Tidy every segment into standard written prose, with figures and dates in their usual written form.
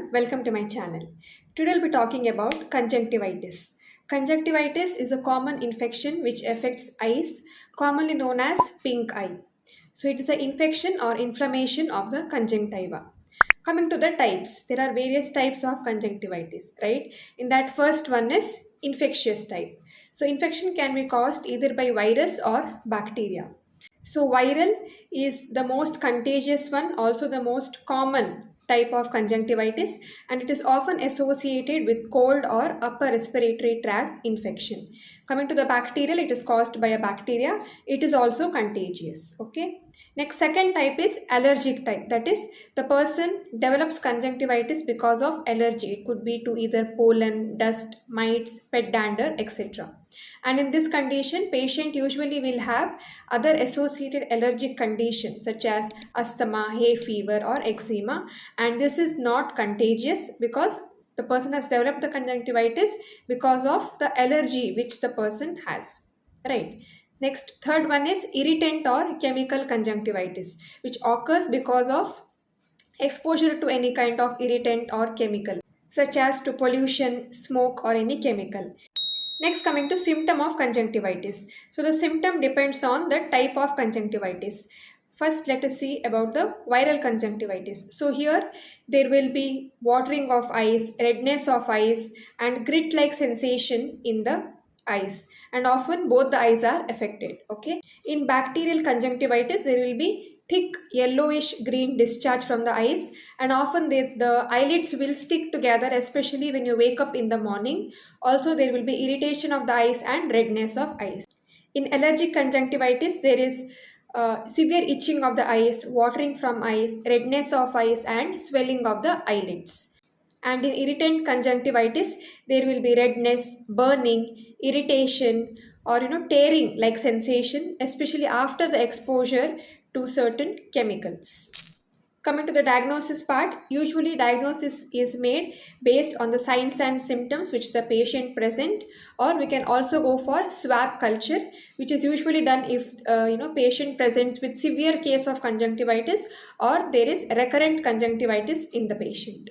everyone, welcome to my channel. Today we'll be talking about conjunctivitis. Conjunctivitis is a common infection which affects eyes, commonly known as pink eye. So it is an infection or inflammation of the conjunctiva. Coming to the types, there are various types of conjunctivitis, right? In that first one is infectious type. So infection can be caused either by virus or bacteria. So viral is the most contagious one, also the most common type of conjunctivitis, and it is often associated with cold or upper respiratory tract infection. Coming to the bacterial, it is caused by a bacteria. It is also contagious. Okay. Next, second type is allergic type. That is, the person develops conjunctivitis because of allergy. It could be to either pollen, dust, mites, pet dander, etc. And in this condition, patient usually will have other associated allergic conditions such as asthma, hay fever, or eczema, and this is not contagious because the person has developed the conjunctivitis because of the allergy which the person has, right? Next, third one is irritant or chemical conjunctivitis, which occurs because of exposure to any kind of irritant or chemical, such as to pollution, smoke, or any chemical. Next, coming to symptom of conjunctivitis. So the symptom depends on the type of conjunctivitis. First, let us see about the viral conjunctivitis. So here there will be watering of eyes, redness of eyes, and grit-like sensation in the eyes, and often both the eyes are affected. Okay. In bacterial conjunctivitis, there will be thick yellowish green discharge from the eyes, and often the eyelids will stick together, especially when you wake up in the morning. Also, there will be irritation of the eyes and redness of eyes. In allergic conjunctivitis, there is severe itching of the eyes, watering from eyes, redness of eyes, and swelling of the eyelids. And in irritant conjunctivitis, there will be redness, burning, irritation, or tearing like sensation, especially after the exposure to certain chemicals. Coming to the diagnosis part, usually diagnosis is made based on the signs and symptoms which the patient present, or we can also go for swab culture, which is usually done if patient presents with severe case of conjunctivitis or there is recurrent conjunctivitis in the patient.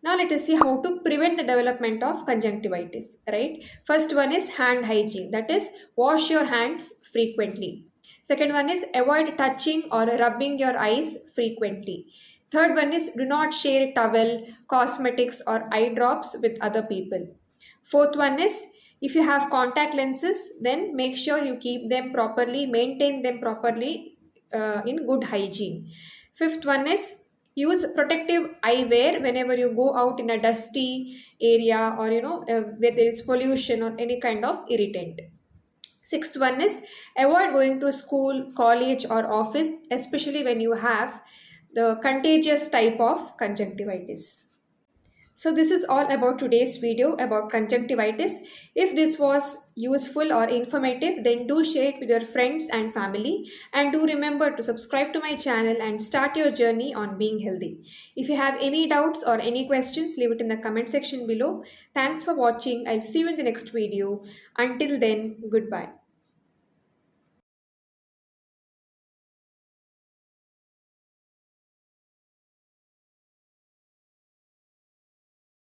Now let us see how to prevent the development of conjunctivitis, right? First one is hand hygiene, that is, wash your hands frequently. Second one is avoid touching or rubbing your eyes frequently. Third one is do not share towel, cosmetics, or eye drops with other people. Fourth one is if you have contact lenses, then make sure you keep them properly, maintain them properly in good hygiene. Fifth one is use protective eyewear whenever you go out in a dusty area, or where there is pollution or any kind of irritant. Sixth one is avoid going to school, college, or office, especially when you have the contagious type of conjunctivitis. So this is all about today's video about conjunctivitis. If this was useful or informative, then do share it with your friends and family, and do remember to subscribe to my channel and start your journey on being healthy. If you have any doubts or any questions, leave it in the comment section below. Thanks for watching. I'll see you in the next video. Until then, goodbye.